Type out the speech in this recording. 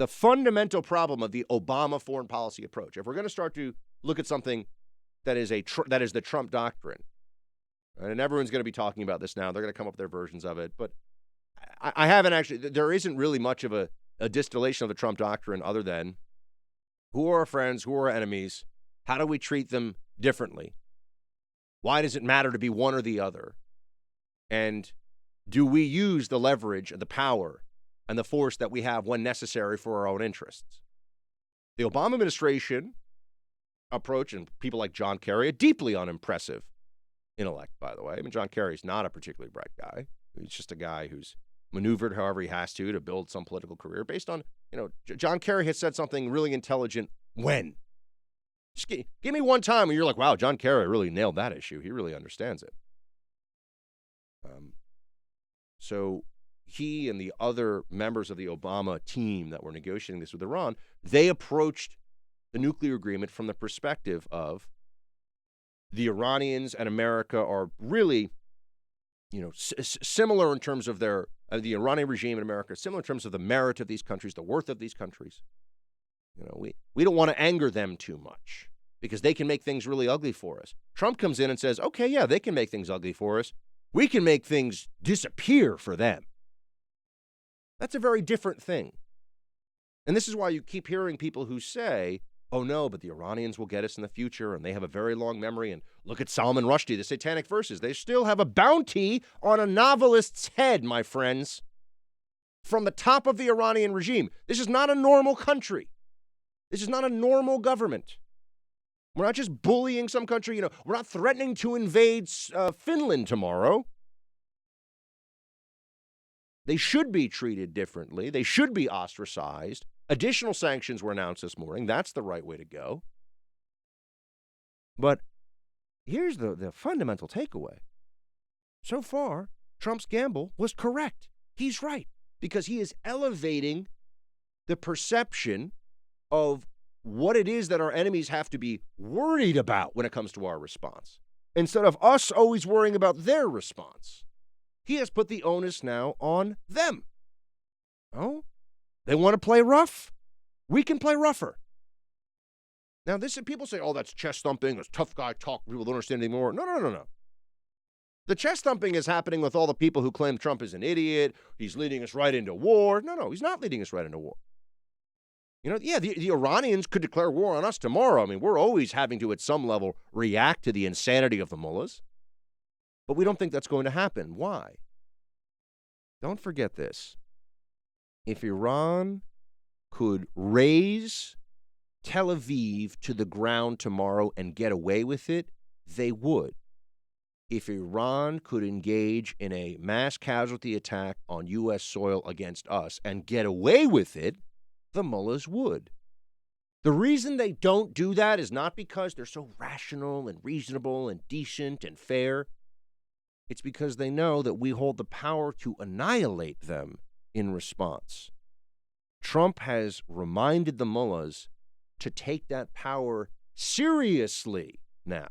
the fundamental problem of the Obama foreign policy approach, if we're going to start to look at something that is that is the Trump doctrine, and everyone's going to be talking about this now, they're going to come up with their versions of it, but I haven't actually, there isn't really much of a distillation of the Trump doctrine other than who are our friends, who are our enemies, how do we treat them differently, why does it matter to be one or the other, and do we use the leverage, the power, and the force that we have when necessary for our own interests? The Obama administration approach, and people like John Kerry, a deeply unimpressive intellect, by the way. I mean, John Kerry's not a particularly bright guy. He's just a guy who's maneuvered however he has to build some political career based on, John Kerry has said something really intelligent when? Just give me one time when you're like, wow, John Kerry really nailed that issue. He really understands it. So he and the other members of the Obama team that were negotiating this with Iran, they approached the nuclear agreement from the perspective of the Iranians and America are really, similar in terms of their, the Iranian regime in America, similar in terms of the merit of these countries, the worth of these countries. We don't want to anger them too much because they can make things really ugly for us. Trump comes in and says, okay, yeah, they can make things ugly for us. We can make things disappear for them. That's a very different thing. And this is why you keep hearing people who say, oh no, but the Iranians will get us in the future and they have a very long memory. And look at Salman Rushdie, the Satanic Verses. They still have a bounty on a novelist's head, my friends, from the top of the Iranian regime. This is not a normal country. This is not a normal government. We're not just bullying some country. We're not threatening to invade Finland tomorrow. They should be treated differently. They should be ostracized. Additional sanctions were announced this morning. That's the right way to go. But here's the fundamental takeaway. So far, Trump's gamble was correct. He's right, because he is elevating the perception of what it is that our enemies have to be worried about when it comes to our response, instead of us always worrying about their response. He has put the onus now on them. Oh, they want to play rough? We can play rougher. Now, people say, oh, that's chest thumping, that's tough guy talk, people don't understand anymore. No. The chest thumping is happening with all the people who claim Trump is an idiot, he's leading us right into war. No, he's not leading us right into war. The Iranians could declare war on us tomorrow. I mean, we're always having to, at some level, react to the insanity of the mullahs. But we don't think that's going to happen. Why? Don't forget this. If Iran could raise Tel Aviv to the ground tomorrow and get away with it, they would. If Iran could engage in a mass casualty attack on U.S. soil against us and get away with it, the mullahs would. The reason they don't do that is not because they're so rational and reasonable and decent and fair. It's because they know that we hold the power to annihilate them in response. Trump has reminded the mullahs to take that power seriously now.